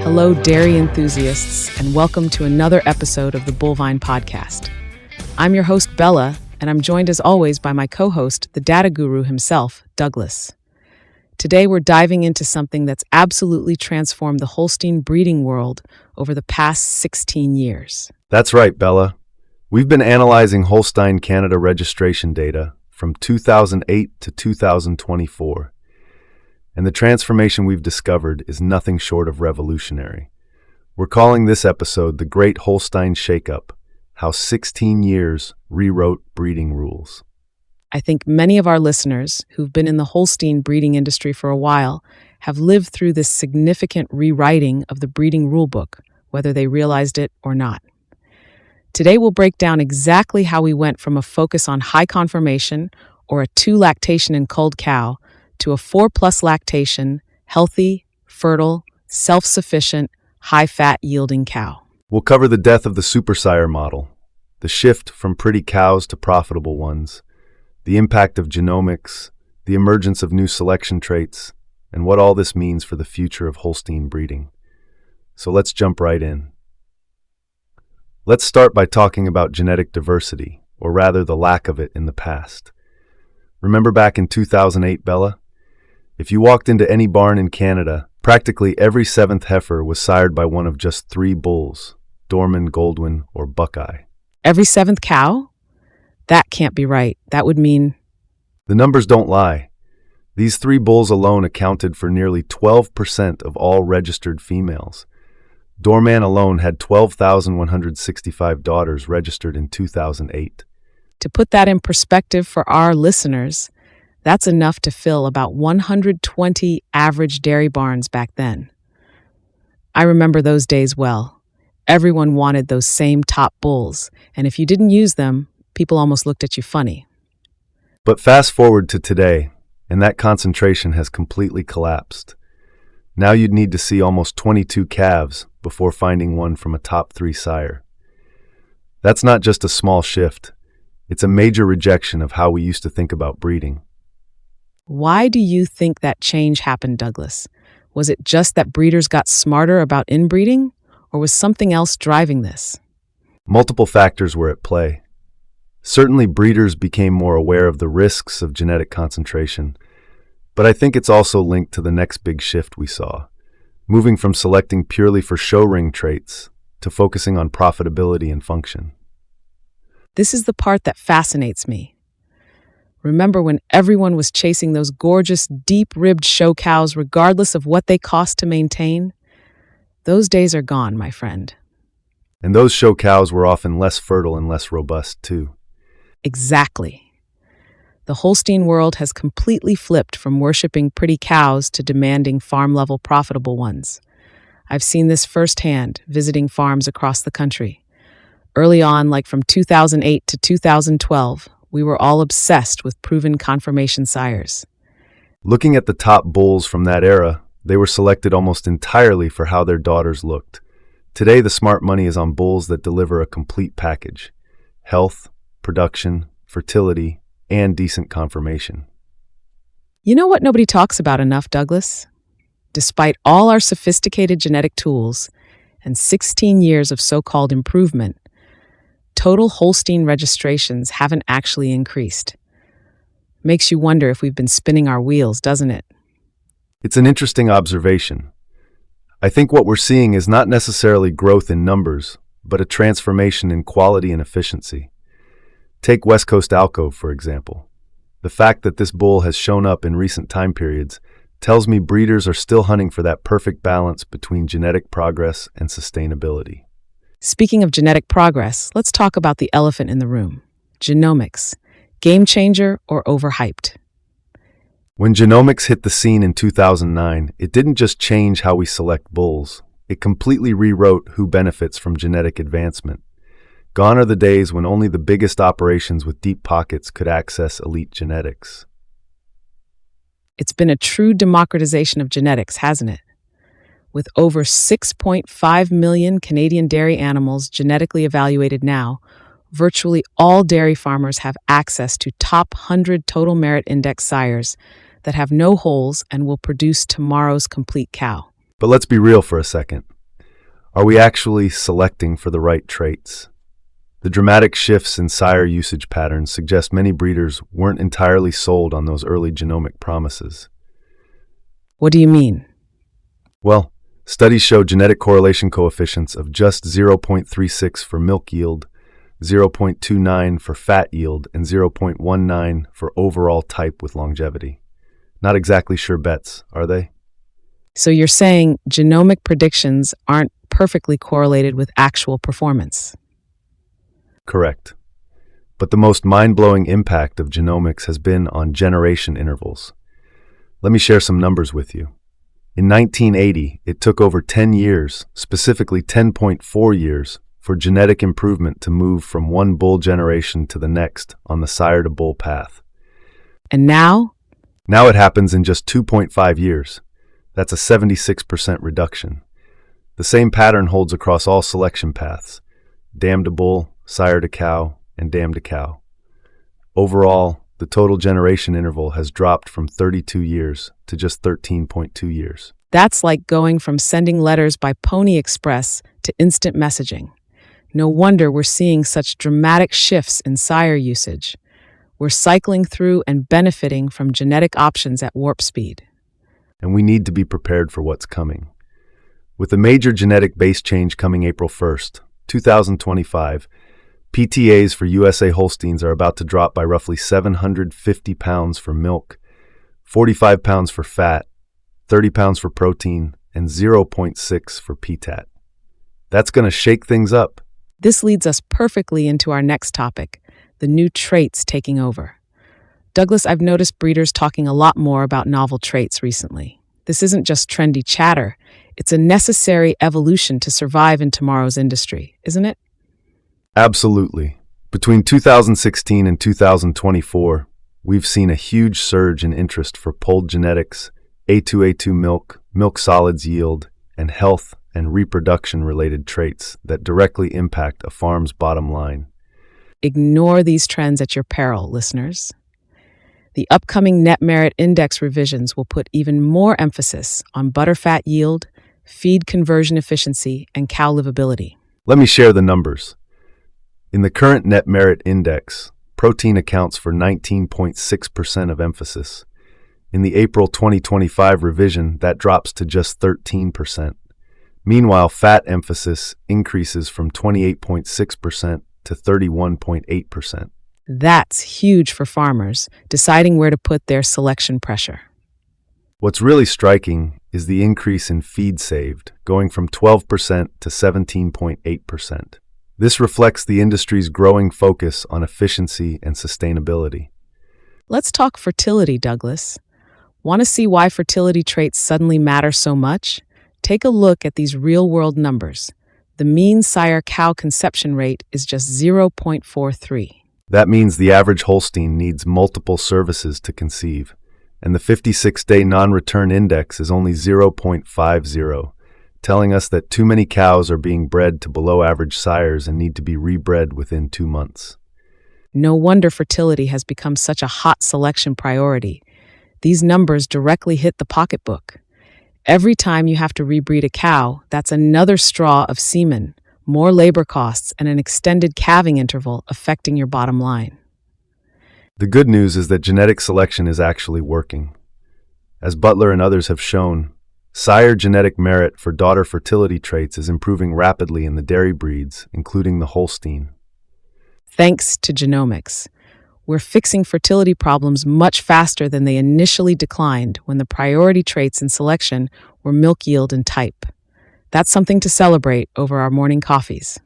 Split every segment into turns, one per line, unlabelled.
Hello, dairy enthusiasts, and welcome to another episode of the Bullvine Podcast. I'm your host, Bella, and I'm joined as always by my co-host, the data guru himself, Douglas. Today, we're diving into something that's absolutely transformed the Holstein breeding world over the past 16 years.
That's right, Bella. We've been analyzing Holstein Canada registration data from 2008 to 2024. And the transformation we've discovered is nothing short of revolutionary. We're calling this episode The Great Holstein Shakeup, How 16 Years Rewrote Breeding Rules.
I think many of our listeners who've been in the Holstein breeding industry for a while have lived through this significant rewriting of the breeding rulebook, whether they realized it or not. Today we'll break down exactly how we went from a focus on high conformation or a 2 lactation and culled cow to a 4+ lactation, healthy, fertile, self-sufficient, high-fat yielding cow.
We'll cover the death of the Super-Sire model, the shift from pretty cows to profitable ones, the impact of genomics, the emergence of new selection traits, and what all this means for the future of Holstein breeding. So let's jump right in. Let's start by talking about genetic diversity, or rather the lack of it in the past. Remember back in 2008, Bella? If you walked into any barn in Canada, practically every 7th heifer was sired by one of just 3 bulls, Doorman, GOLDWYN, or BUCKEYE.
Every 7th cow? That can't be right. That would mean...
The numbers don't lie. These 3 bulls alone accounted for nearly 12% of all registered females. Doorman alone had 12,165 daughters registered in 2008.
To put that in perspective for our listeners, that's enough to fill about 120 average dairy barns back then. I remember those days well. Everyone wanted those same top bulls, and if you didn't use them, people almost looked at you funny.
But fast forward to today, and that concentration has completely collapsed. Now you'd need to see almost 22 calves before finding one from a top 3 sire. That's not just a small shift. It's a major rejection of how we used to think about breeding.
Why do you think that change happened, Douglas? Was it just that breeders got smarter about inbreeding, or was something else driving this?
Multiple factors were at play. Certainly, breeders became more aware of the risks of genetic concentration, but I think it's also linked to the next big shift we saw, moving from selecting purely for show ring traits to focusing on profitability and function.
This is the part that fascinates me. Remember when everyone was chasing those gorgeous, deep-ribbed show cows regardless of what they cost to maintain? Those days are gone, my friend.
And those show cows were often less fertile and less robust, too.
Exactly. The Holstein world has completely flipped from worshiping pretty cows to demanding farm-level profitable ones. I've seen this firsthand, visiting farms across the country. Early on, like from 2008 to 2012, we were all obsessed with proven conformation sires.
Looking at the top bulls from that era, they were selected almost entirely for how their daughters looked. Today, the smart money is on bulls that deliver a complete package: health, production, fertility, and decent conformation.
You know what nobody talks about enough, Douglas? Despite all our sophisticated genetic tools and 16 years of so-called improvement, total Holstein registrations haven't actually increased. Makes you wonder if we've been spinning our wheels, doesn't it?
It's an interesting observation. I think what we're seeing is not necessarily growth in numbers, but a transformation in quality and efficiency. Take West Coast Alcove, for example. The fact that this bull has shown up in recent time periods tells me breeders are still hunting for that perfect balance between genetic progress and sustainability.
Speaking of genetic progress, let's talk about the elephant in the room: genomics. Game changer or overhyped?
When genomics hit the scene in 2009, it didn't just change how we select bulls. It completely rewrote who benefits from genetic advancement. Gone are the days when only the biggest operations with deep pockets could access elite genetics.
It's been a true democratization of genetics, hasn't it? With over 6.5 million Canadian dairy animals genetically evaluated now, Virtually all dairy farmers have access to top 100 total merit index sires that have no holes and will produce tomorrow's complete cow.
But let's be real for a second. Are we actually selecting for the right traits? The dramatic shifts in sire usage patterns suggest many breeders weren't entirely sold on those early genomic promises.
What do you mean?
Well, studies show genetic correlation coefficients of just 0.36 for milk yield, 0.29 for fat yield, and 0.19 for overall type with longevity. Not exactly sure bets, are they?
So you're saying genomic predictions aren't perfectly correlated with actual performance?
Correct. But the most mind-blowing impact of genomics has been on generation intervals. Let me share some numbers with you. In 1980, it took over 10 years, specifically 10.4 years, for genetic improvement to move from one bull generation to the next on the sire-to-bull path.
And now?
Now it happens in just 2.5 years. That's a 76% reduction. The same pattern holds across all selection paths: dam to bull, sire to cow, and dam to cow. Overall, the total generation interval has dropped from 32 years to just 13.2 years.
That's like going from sending letters by Pony Express to instant messaging. No wonder we're seeing such dramatic shifts in sire usage. We're cycling through and benefiting from genetic options at warp speed.
And we need to be prepared for what's coming. With a major genetic base change coming April 1st, 2025, PTAs for USA Holsteins are about to drop by roughly 750 pounds for milk, 45 pounds for fat, 30 pounds for protein, and 0.6 for PTAT. That's going to shake things up.
This leads us perfectly into our next topic, the new traits taking over. Douglas, I've noticed breeders talking a lot more about novel traits recently. This isn't just trendy chatter. It's a necessary evolution to survive in tomorrow's industry, isn't it?
Absolutely. Between 2016 and 2024, we've seen a huge surge in interest for polled genetics, E208 milk, milk solids yield, and health and reproduction-related traits that directly impact a farm's bottom line.
Ignore these trends at your peril, listeners. The upcoming net merit index revisions will put even more emphasis on butterfat yield, feed conversion efficiency, and cow livability.
Let me share the numbers. In the current net merit index, protein accounts for 19.6% of emphasis. In the April 2025 revision, that drops to just 13%. Meanwhile, fat emphasis increases from 28.6% to 31.8%.
That's huge for farmers deciding where to put their selection pressure.
What's really striking is the increase in feed saved, going from 12% to 17.8%. This reflects the industry's growing focus on efficiency and sustainability.
Let's talk fertility, Douglas. Want to see why fertility traits suddenly matter so much? Take a look at these real-world numbers. The mean sire cow conception rate is just 0.43.
That means the average Holstein needs multiple services to conceive, and the 56-day non-return index is only 0.50, telling us that too many cows are being bred to below-average sires and need to be rebred within 2 months.
No wonder fertility has become such a hot selection priority. These numbers directly hit the pocketbook. Every time you have to rebreed a cow, that's another straw of semen, more labor costs, and an extended calving interval affecting your bottom line.
The good news is that genetic selection is actually working. As Butler and others have shown, sire genetic merit for daughter fertility traits is improving rapidly in the dairy breeds, including the Holstein.
Thanks to genomics, we're fixing fertility problems much faster than they initially declined when the priority traits in selection were milk yield and type. That's something to celebrate over our morning coffees.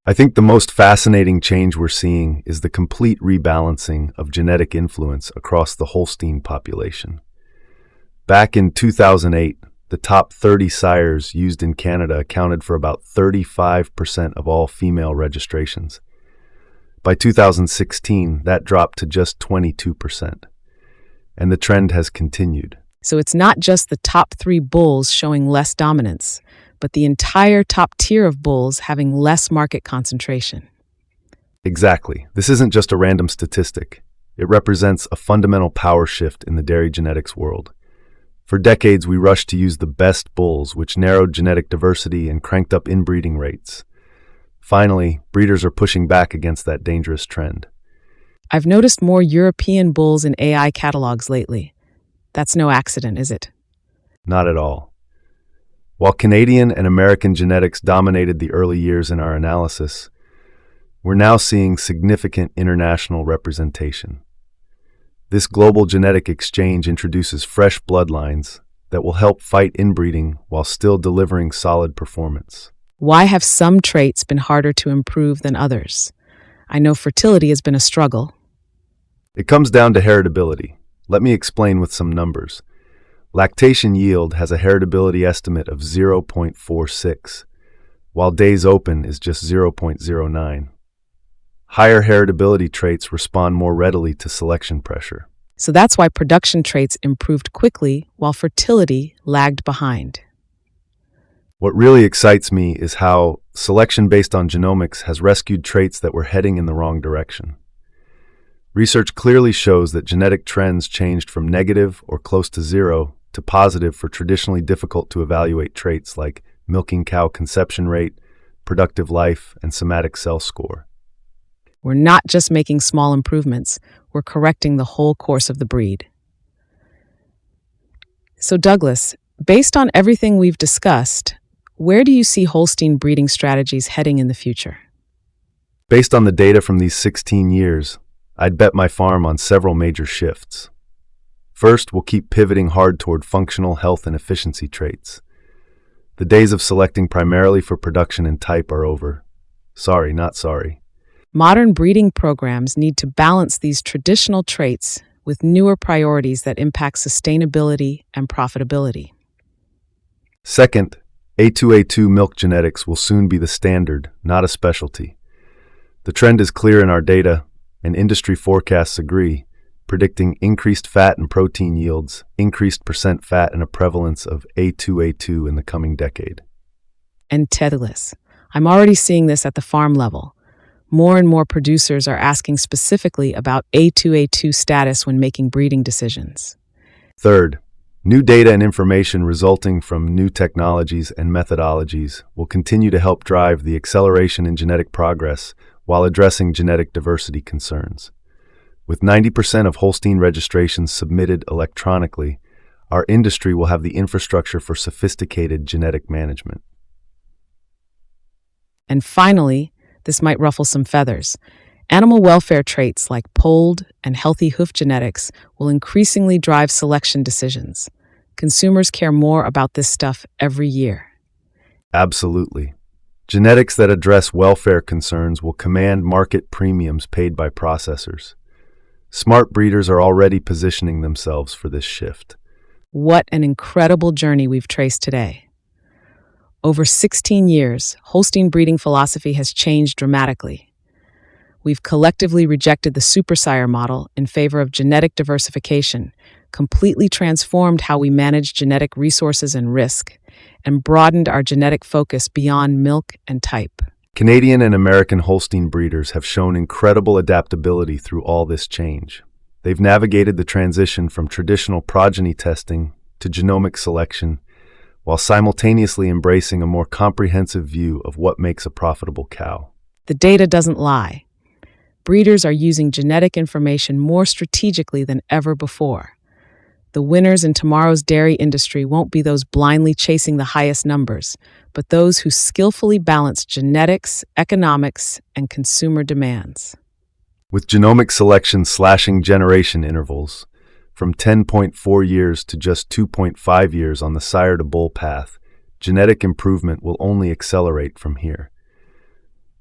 I think the most fascinating change we're seeing is the complete rebalancing of genetic influence across the Holstein population. Back in 2008, the top 30 sires used in Canada accounted for about 35% of all female registrations. By 2016, that dropped to just 22%. And the trend has continued.
So it's not just the top 3 bulls showing less dominance, but the entire top tier of bulls having less market concentration.
Exactly. This isn't just a random statistic. It represents a fundamental power shift in the dairy genetics world. For decades, we rushed to use the best bulls, which narrowed genetic diversity and cranked up inbreeding rates. Finally, breeders are pushing back against that dangerous trend.
I've noticed more European bulls in AI catalogs lately. That's no accident, is it?
Not at all. While Canadian and American genetics dominated the early years in our analysis, we're now seeing significant international representation. This global genetic exchange introduces fresh bloodlines that will help fight inbreeding while still delivering solid performance.
Why have some traits been harder to improve than others? I know fertility has been a struggle.
It comes down to heritability. Let me explain with some numbers. Lactation yield has a heritability estimate of 0.46, while days open is just 0.09. Higher heritability traits respond more readily to selection pressure.
So that's why production traits improved quickly while fertility lagged behind.
What really excites me is how selection based on genomics has rescued traits that were heading in the wrong direction. Research clearly shows that genetic trends changed from negative or close to zero to positive for traditionally difficult to evaluate traits like milking cow conception rate, productive life, and somatic cell score.
We're not just making small improvements, we're correcting the whole course of the breed. So Douglas, based on everything we've discussed, where do you see Holstein breeding strategies heading in the future?
Based on the data from these 16 years, I'd bet my farm on several major shifts. First, we'll keep pivoting hard toward functional health and efficiency traits. The days of selecting primarily for production and type are over. Sorry, not sorry.
Modern breeding programs need to balance these traditional traits with newer priorities that impact sustainability and profitability.
Second, E208 milk genetics will soon be the standard, not a specialty. The trend is clear in our data, and industry forecasts agree, predicting increased fat and protein yields, increased percent fat, and a prevalence of E208 in the coming decade.
And Douglas, I'm already seeing this at the farm level. More and more producers are asking specifically about E208 status when making breeding decisions.
Third, new data and information resulting from new technologies and methodologies will continue to help drive the acceleration in genetic progress while addressing genetic diversity concerns. With 90% of Holstein registrations submitted electronically, our industry will have the infrastructure for sophisticated genetic management.
And finally, this might ruffle some feathers. Animal welfare traits like polled and healthy hoof genetics will increasingly drive selection decisions. Consumers care more about this stuff every year.
Absolutely. Genetics that address welfare concerns will command market premiums paid by processors. Smart breeders are already positioning themselves for this shift.
What an incredible journey we've traced today. Over 16 years, Holstein breeding philosophy has changed dramatically. We've collectively rejected the Super-Sire model in favor of genetic diversification, completely transformed how we manage genetic resources and risk, and broadened our genetic focus beyond milk and type.
Canadian and American Holstein breeders have shown incredible adaptability through all this change. They've navigated the transition from traditional progeny testing to genomic selection, while simultaneously embracing a more comprehensive view of what makes a profitable cow.
The data doesn't lie. Breeders are using genetic information more strategically than ever before. The winners in tomorrow's dairy industry won't be those blindly chasing the highest numbers, but those who skillfully balance genetics, economics, and consumer demands.
With genomic selection slashing generation intervals from 10.4 years to just 2.5 years on the sire-to-bull path, genetic improvement will only accelerate from here.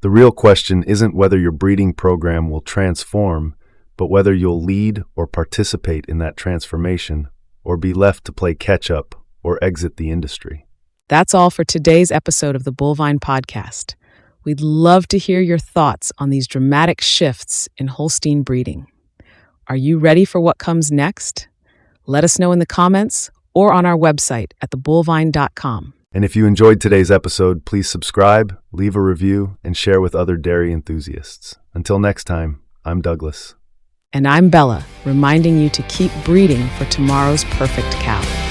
The real question isn't whether your breeding program will transform, but whether you'll lead or participate in that transformation, or be left to play catch-up or exit the industry.
That's all for today's episode of the Bullvine Podcast. We'd love to hear your thoughts on these dramatic shifts in Holstein breeding. Are you ready for what comes next? Let us know in the comments or on our website at thebullvine.com.
And if you enjoyed today's episode, please subscribe, leave a review, and share with other dairy enthusiasts. Until next time, I'm Douglas.
And I'm Bella, reminding you to keep breeding for tomorrow's perfect cow.